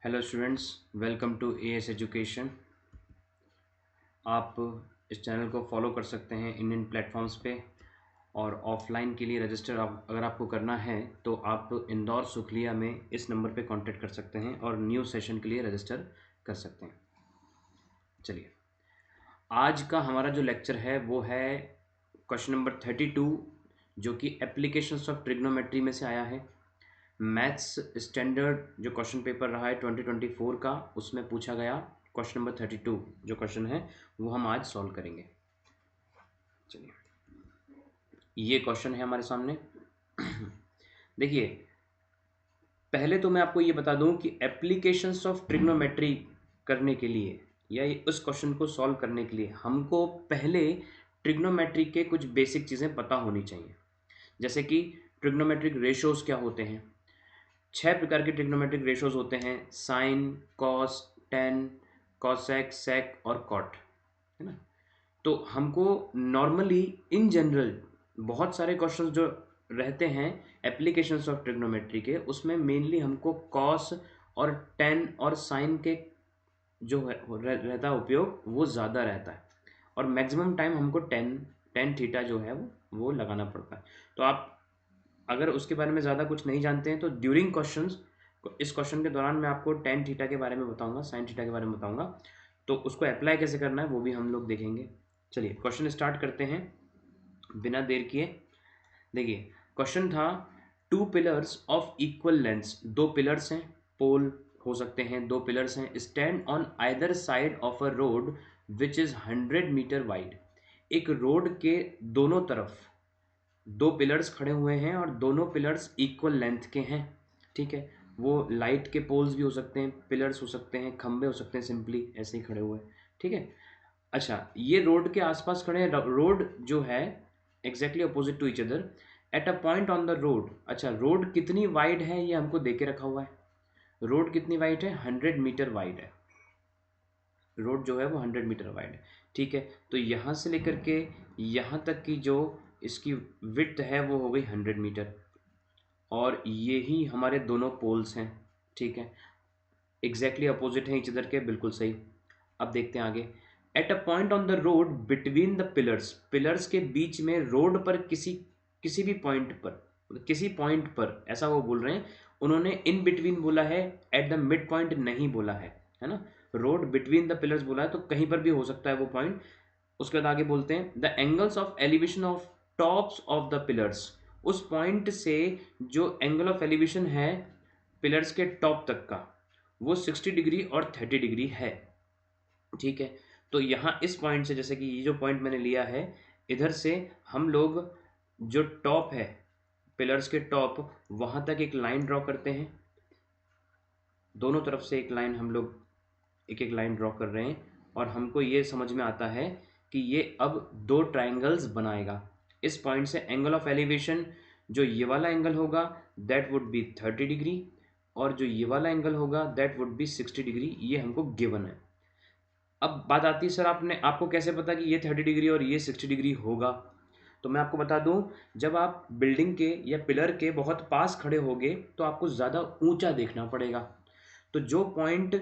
Hello students, welcome to AS education. आप इस channel को फॉलो कर सकते हैं इंडियन प्लेटफॉर्म्स पे। और ऑफलाइन के लिए रजिस्टर अगर आपको करना है तो आप इंदौर सुखलिया में इस नंबर पे कांटेक्ट कर सकते हैं और न्यू सेशन के लिए रजिस्टर कर सकते हैं। चलिए, आज का हमारा जो लेक्चर है वो है क्वेश्चन नंबर 32, जो कि एप्लीकेशंस ऑफ ट्रिग्नोमेट्री में से आया है। मैथ्स स्टैंडर्ड जो क्वेश्चन पेपर रहा है 2024 का, उसमें पूछा गया क्वेश्चन नंबर 32 जो क्वेश्चन है वो हम आज सॉल्व करेंगे। चलिए, ये क्वेश्चन है हमारे सामने। देखिए, पहले तो मैं आपको ये बता दूं कि एप्लीकेशंस ऑफ ट्रिग्नोमेट्री करने के लिए या उस क्वेश्चन को सॉल्व करने के लिए हमको पहले ट्रिग्नोमेट्री के कुछ बेसिक चीज़ें पता होनी चाहिए। जैसे कि ट्रिग्नोमेट्रिक रेशोज क्या होते हैं। 6 प्रकार के ट्रिग्नोमेट्रिक रेशोज होते हैं: साइन, कॉस, टेन, कॉसेक, सेक और कॉट, है ना। तो हमको नॉर्मली इन जनरल बहुत सारे क्वेश्चंस जो रहते हैं एप्लीकेशंस ऑफ ट्रिग्नोमेट्री के, उसमें मेनली हमको कॉस और टेन और साइन के जो रहता है उपयोग वो ज़्यादा रहता है। और मैक्सिमम टाइम हमको टेन टेन थीटा जो है वो लगाना पड़ता है। तो आप अगर उसके बारे में ज़्यादा कुछ नहीं जानते हैं तो ड्यूरिंग क्वेश्चंस, इस क्वेश्चन के दौरान मैं आपको टेन थीटा के बारे में बताऊंगा, साइन थीटा के बारे में बताऊंगा। तो उसको अप्लाई कैसे करना है वो भी हम लोग देखेंगे। चलिए, क्वेश्चन स्टार्ट करते हैं बिना देर किए। देखिए, क्वेश्चन था two pillars of equal lengths. दो पिलर्स हैं, पोल हो सकते हैं, दो पिलर्स हैं, stand on either side of a road which is 100 metres wide. एक रोड के दोनों तरफ दो पिलर्स खड़े हुए हैं और दोनों पिलर्स इक्वल लेंथ के हैं। ठीक है, वो लाइट के पोल्स भी हो सकते हैं, पिलर्स हो सकते हैं, खंबे हो सकते हैं, सिंपली ऐसे ही खड़े हुए। ठीक है, अच्छा, ये रोड के आसपास खड़े हैं। रोड जो है exactly opposite to each other at a point on the road. अच्छा, रोड कितनी वाइड है ये हमको दे के रखा हुआ है। रोड कितनी वाइड है? 100 मीटर वाइड है। रोड जो है वो 100 मीटर वाइड है। ठीक है, तो यहाँ से लेकर के यहाँ तक की जो इसकी विड्थ है वो हो गई 100 मीटर। और ये ही हमारे दोनों पोल्स हैं। ठीक है, एग्जैक्टली अपोजिट हैं ईच अदर के, बिल्कुल सही। अब देखते हैं आगे। Eight a point on the road between the pillars. Pillars के बीच में रोड पर किसी किसी भी पॉइंट पर, किसी पॉइंट पर, ऐसा वो बोल रहे हैं। उन्होंने इन बिटवीन बोला है, एट द मिड पॉइंट नहीं बोला है ना। रोड बिटवीन द पिलर्स बोला है तो कहीं पर भी हो सकता है वो पॉइंट। उसके बाद आगे बोलते हैं the angles of elevation of tops of the pillars. उस पॉइंट से जो एंगल ऑफ एलिवेशन है पिलर्स के टॉप तक का, वो 60 डिग्री और 30 डिग्री है। ठीक है, तो यहाँ इस पॉइंट से, जैसे कि ये जो पॉइंट मैंने लिया है, इधर से हम लोग जो टॉप है पिलर्स के टॉप, वहाँ तक एक लाइन ड्रॉ करते हैं। दोनों तरफ से एक लाइन हम लोग एक एक लाइन ड्रॉ कर रहे हैं और हमको ये समझ में आता है कि ये अब दो ट्राइंगल्स बनाएगा। इस पॉइंट से एंगल ऑफ एलिवेशन, जो ये वाला एंगल होगा दैट वुड बी 30 डिग्री, और जो ये वाला एंगल होगा दैट वुड बी 60 डिग्री। ये हमको गिवन है। अब बात आती है, सर आपको कैसे पता कि ये 30 डिग्री और ये 60 डिग्री होगा? तो मैं आपको बता दूं, जब आप बिल्डिंग के या पिलर के बहुत पास खड़े होगे तो आपको ज़्यादा ऊंचा देखना पड़ेगा। तो जो पॉइंट,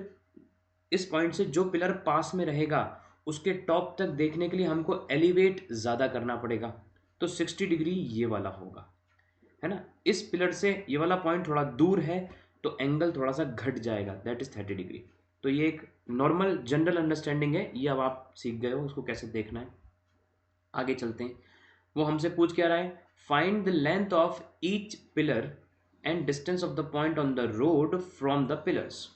इस पॉइंट से जो पिलर पास में रहेगा उसके टॉप तक देखने के लिए हमको एलिवेट ज़्यादा करना पड़ेगा। तो 60 डिग्री ये वाला होगा, है ना। इस पिलर से ये वाला पॉइंट थोड़ा दूर है तो एंगल थोड़ा सा घट जाएगा, दैट इज 30 डिग्री। तो ये एक नॉर्मल जनरल अंडरस्टैंडिंग है, ये अब आप सीख गए हो उसको कैसे देखना है। आगे चलते हैं। वो हमसे पूछ क्या रहा है, find the length of each pillar and distance of the point on the road from the pillars.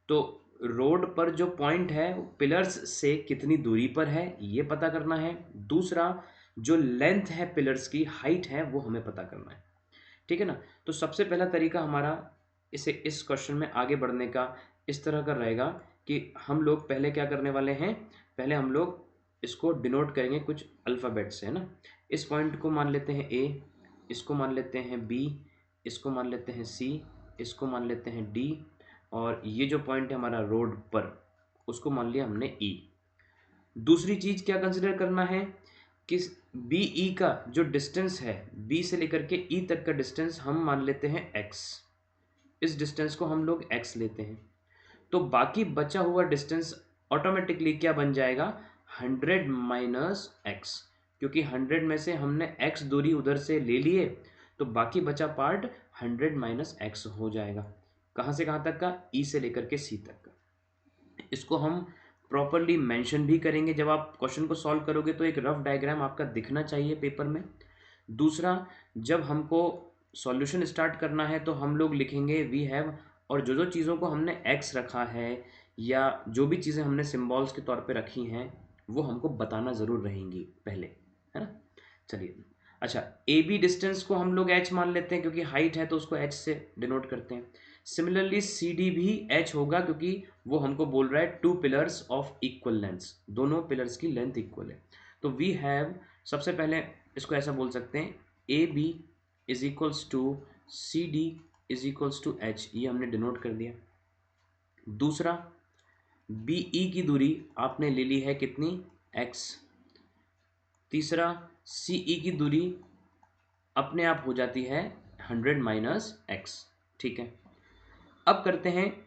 तो रोड पर जो पॉइंट है पिलर्स से कितनी दूरी पर है ये पता करना है। दूसरा, जो लेंथ है पिलर्स की, हाइट है, वो हमें पता करना है। ठीक है ना। तो सबसे पहला तरीका हमारा इस क्वेश्चन में आगे बढ़ने का इस तरह का रहेगा कि हम लोग पहले क्या करने वाले हैं, पहले हम लोग इसको डिनोट करेंगे कुछ अल्फ़ाबेट से, है ना। इस पॉइंट को मान लेते हैं ए, इसको मान लेते हैं बी, इसको मान लेते हैं सी, इसको मान लेते हैं डी, और ये जो पॉइंट है हमारा रोड पर, उसको मान लिया हमने ई। दूसरी चीज़ क्या कंसिडर करना है कि बी ई का जो डिस्टेंस है, बी से लेकर के ई तक का डिस्टेंस हम मान लेते हैं एक्स। इस डिस्टेंस को हम लोग एक्स लेते हैं। तो बाकी बचा हुआ डिस्टेंस ऑटोमेटिकली क्या बन जाएगा, 100 माइनस एक्स, क्योंकि 100 में से हमने x दूरी उधर से ले लिए, तो बाकी बचा पार्ट 100 माइनस एक्स हो जाएगा। कहाँ से कहाँ तक का, E से लेकर के C तक का। इसको हम प्रॉपरली मेंशन भी करेंगे, जब आप क्वेश्चन को सॉल्व करोगे तो एक रफ डायग्राम आपका दिखना चाहिए पेपर में। दूसरा, जब हमको सॉल्यूशन स्टार्ट करना है तो हम लोग लिखेंगे वी हैव, और जो जो चीज़ों को हमने एक्स रखा है या जो भी चीज़ें हमने सिंबल्स के तौर पे रखी हैं वो हमको बताना ज़रूर रहेंगी पहले, है ना। चलिए, अच्छा, ए बी डिस्टेंस को हम लोग एच मान लेते हैं क्योंकि हाइट है तो उसको एच से डिनोट करते हैं। सिमिलरली सी डी भी एच होगा क्योंकि वो हमको बोल रहा है 2 पिलर्स ऑफ इक्वल लेंथ्स, दोनों पिलर्स की लेंथ इक्वल है। तो वी हैव, सबसे पहले इसको ऐसा बोल सकते हैं, A B is equals to C D is equals to H, ये हमने डिनोट कर दिया। दूसरा, बी ई की दूरी आपने ले ली है कितनी, एक्स। तीसरा, सी ई की दूरी अपने आप हो जाती है 100 माइनस एक्स, ठीक है। अब करते हैं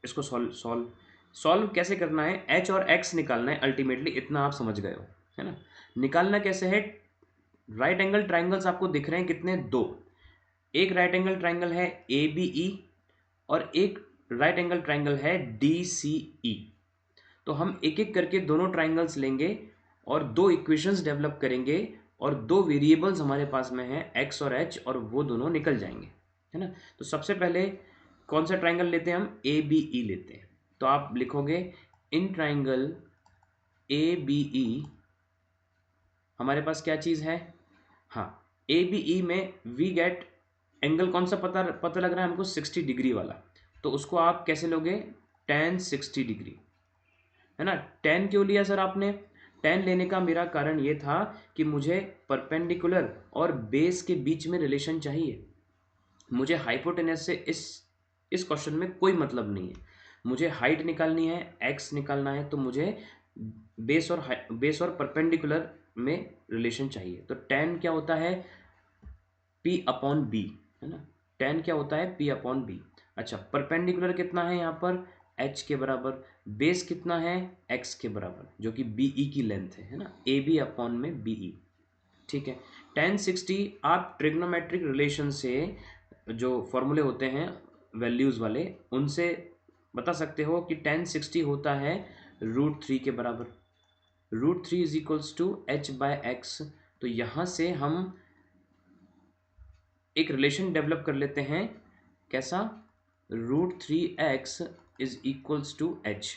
इसको सॉल्व कैसे करना है, एच और एक्स निकालना है अल्टीमेटली, इतना आप समझ गए हो, है ना। निकालना कैसे है, राइट एंगल ट्राइंगल्स आपको दिख रहे हैं कितने, 2। एक राइट एंगल ट्राइंगल है ए बी ई और एक राइट एंगल ट्राइंगल है डी सी ई। तो हम एक एक करके दोनों ट्राइंगल्स लेंगे और दो इक्वेशंस डेवलप करेंगे और दो वेरिएबल्स हमारे पास में हैं एक्स और एच, और वो दोनों निकल जाएंगे, है ना। तो सबसे पहले कौन सा ट्राइंगल लेते हैं, हम ए बी ई लेते हैं। तो आप लिखोगे in triangle A B E हमारे पास क्या चीज़ है, हाँ, ए बी ई में वी गेट एंगल कौन सा पता लग रहा है हमको, 60 डिग्री वाला। तो उसको आप कैसे लोगे, tan 60 डिग्री, है ना। tan क्यों लिया सर आपने, tan लेने का मेरा कारण ये था कि मुझे परपेंडिकुलर और बेस के बीच में रिलेशन चाहिए। मुझे हाइपोटेनस से इस क्वेश्चन में कोई मतलब नहीं है। मुझे हाइट निकालनी है, एक्स निकालना है, तो मुझे बेस और परपेंडिकुलर में रिलेशन चाहिए। तो tan क्या होता है, P अपॉन बी, है ना। tan क्या होता है, P अपॉन बी। अच्छा, परपेंडिकुलर कितना है यहाँ पर, h के बराबर, बेस कितना है, x के बराबर, जो कि BE की लेंथ है ना, AB अपॉन में BE, ठीक है। tan 60 आप ट्रिग्नोमेट्रिक रिलेशन से जो फॉर्मूले होते हैं वैल्यूज़ वाले, उनसे बता सकते हो कि tan 60 होता है √3 के बराबर। √3 is equals to h by x. तो यहाँ से हम एक रिलेशन डेवलप कर लेते हैं, कैसा, √3x is equals to h।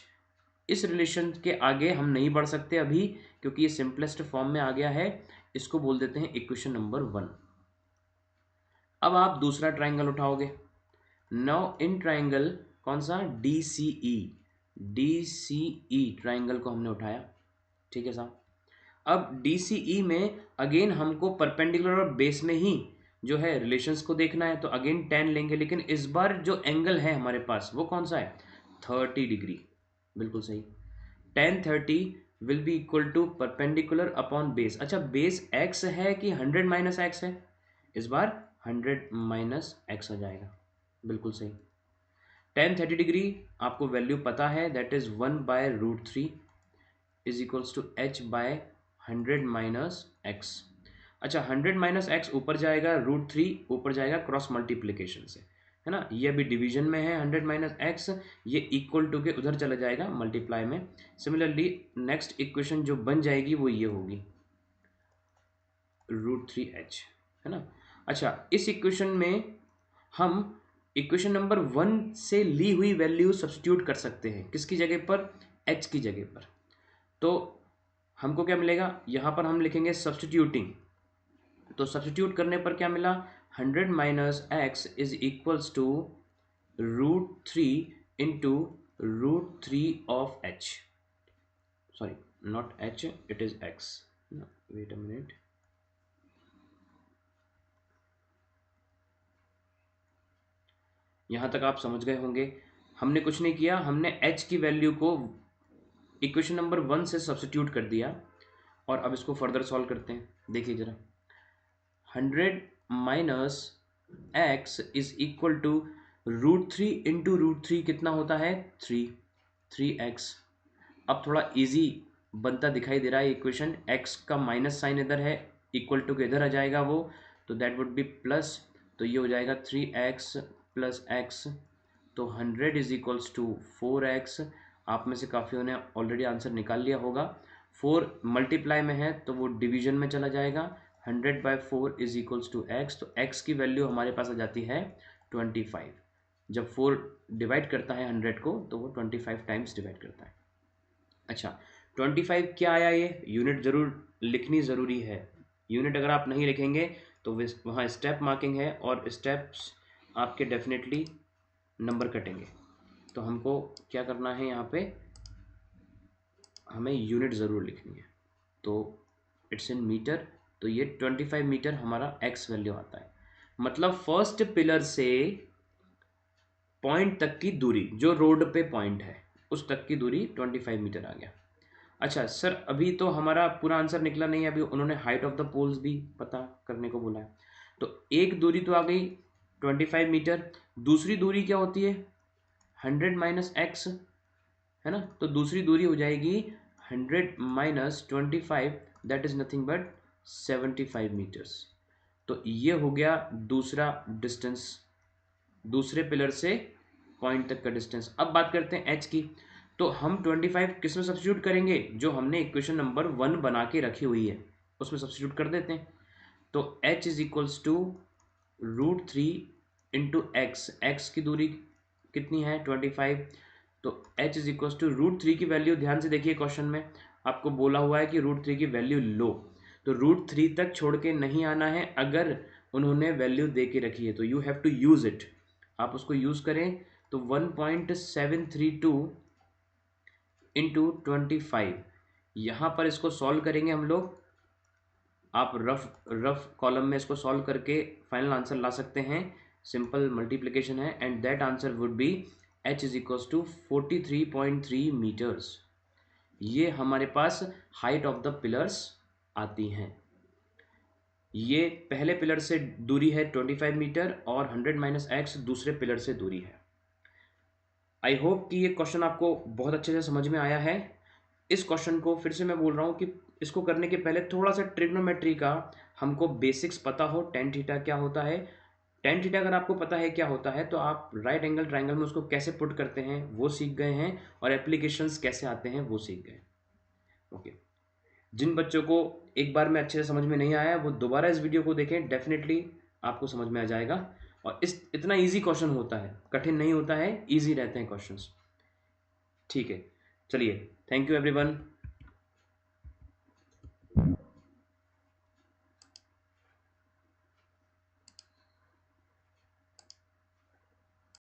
इस रिलेशन के आगे हम नहीं बढ़ सकते अभी क्योंकि ये सिंपलेस्ट फॉर्म में आ गया है, इसको बोल देते हैं इक्वेशन नंबर 1। अब आप दूसरा ट्राइंगल उठाओगे, नाउ इन ट्राइंगल कौन सा, DCE ट्राइंगल को हमने उठाया, ठीक है साहब। अब DCE में अगेन हमको परपेंडिकुलर और बेस में ही जो है रिलेशंस को देखना है, तो अगेन tan लेंगे, लेकिन इस बार जो एंगल है हमारे पास वो कौन सा है, 30 डिग्री, बिल्कुल सही। tan 30 will be equal to perpendicular upon base. अच्छा, बेस x है कि 100 माइनस एक्स है, इस बार 100 माइनस एक्स आ जाएगा, बिल्कुल सही। tan 30 डिग्री आपको वैल्यू पता है, that is 1 by √3 is equals to h by 100 minus x. अच्छा, 100 माइनस एक्स ऊपर जाएगा, √3 ऊपर जाएगा क्रॉस मल्टीप्लिकेशन से, है ना। ये अभी डिवीजन में है 100 माइनस एक्स, ये इक्वल टू के उधर चला जाएगा मल्टीप्लाई में। सिमिलरली नेक्स्ट इक्वेशन जो बन जाएगी वो ये होगी √3h, है ना। अच्छा, इस इक्वेशन में हम इक्वेशन नंबर 1 से ली हुई वैल्यू सब्स्टिट्यूट कर सकते हैं, किसकी जगह पर, h की जगह पर। तो हमको क्या मिलेगा, यहाँ पर हम लिखेंगे सब्स्टिट्यूटिंग, तो सब्स्टिट्यूट करने पर क्या मिला, 100 minus x is equals to √3 into √3 of h, sorry not h, it is x, wait a minute, यहाँ तक आप समझ गए होंगे। हमने कुछ नहीं किया, हमने h की वैल्यू को इक्वेशन नंबर 1 से सब्स्टिट्यूट कर दिया, और अब इसको फर्दर सॉल्व करते हैं। देखिए जरा, 100 minus x is equal to √3 into √3 कितना होता है 3x। अब थोड़ा इजी बनता दिखाई दे रहा है इक्वेशन, x का माइनस साइन इधर है, इक्वल टू के इधर आ जाएगा वो, तो दैट वुड बी प्लस, तो ये हो जाएगा 3x प्लस x, तो 100 इज इक्वल्स टू 4x। आप में से काफ़ियों ने ऑलरेडी आंसर निकाल लिया होगा। 4 मल्टीप्लाई में है तो वो डिवीजन में चला जाएगा, 100/4 इज इक्वल्स टू x, तो x की वैल्यू हमारे पास आ जाती है 25। जब 4 डिवाइड करता है 100 को तो वो 25 टाइम्स डिवाइड करता है। अच्छा 25 क्या आया, ये यूनिट जरूर लिखनी ज़रूरी है। यूनिट अगर आप नहीं लिखेंगे तो वहाँ स्टेप मार्किंग है और स्टेप्स आपके डेफिनेटली नंबर कटेंगे। तो हमको क्या करना है, यहाँ पे हमें यूनिट ज़रूर लिखनी है। तो इट्स इन मीटर, तो ये 25 मीटर हमारा x वैल्यू आता है। मतलब फर्स्ट पिलर से पॉइंट तक की दूरी, जो रोड पे पॉइंट है उस तक की दूरी 25 मीटर आ गया। अच्छा सर अभी तो हमारा पूरा आंसर निकला नहीं है, अभी उन्होंने हाइट ऑफ द पोल्स भी पता करने को बोला है। तो एक दूरी तो आ गई 25 मीटर, दूसरी दूरी क्या होती है 100 माइनस x, है ना, तो दूसरी दूरी हो जाएगी 100 minus 25, that is nothing but 75 metres. तो ये हो गया दूसरा डिस्टेंस, दूसरे पिलर से पॉइंट तक का डिस्टेंस। अब बात करते हैं h की, तो हम 25 किस में सब्स्टिट्यूट करेंगे, जो हमने इक्वेशन नंबर 1 बना के रखी हुई है उसमें सब्स्टिट्यूट कर देते हैं। तो h is equals to √3 into x की दूरी कितनी है 25, तो h इज इक्वल्स टू √3 की वैल्यू, ध्यान से देखिए क्वेश्चन में आपको बोला हुआ है कि √3 की वैल्यू लो, तो √3 तक छोड़ के नहीं आना है। अगर उन्होंने वैल्यू दे के रखी है तो you have to use it, आप उसको यूज़ करें। तो 1.732 इंटू 25, यहाँ पर इसको सॉल्व करेंगे हम लोग। आप रफ कॉलम में इसको सॉल्व करके फाइनल आंसर ला सकते हैं, सिंपल मल्टीप्लिकेशन है, and that answer would be h is equals to 43.3 metres. ये हमारे पास हाइट ऑफ द पिलर्स आती हैं। ये पहले पिलर से दूरी है 25 मीटर और 100 माइनस x दूसरे पिलर से दूरी है। आई होप कि ये क्वेश्चन आपको बहुत अच्छे से समझ में आया है। इस क्वेश्चन को फिर से मैं बोल रहा हूँ कि इसको करने के पहले थोड़ा सा ट्रिग्नोमेट्री का हमको बेसिक्स पता हो, टेन थीटा क्या होता है। टेन थीटा अगर आपको पता है क्या होता है तो आप राइट एंगल ट्रायंगल में उसको कैसे पुट करते हैं वो सीख गए हैं, और एप्लीकेशंस कैसे आते हैं वो सीख गए। ओके, जिन बच्चों को एक बार में अच्छे से समझ में नहीं आया वो दोबारा इस वीडियो को देखें, डेफिनेटली आपको समझ में आ जाएगा। और इतना इजी क्वेश्चन होता है, कठिन नहीं होता है, इजी रहते हैं क्वेश्चंस। ठीक है, चलिए, थैंक यू एवरीवन।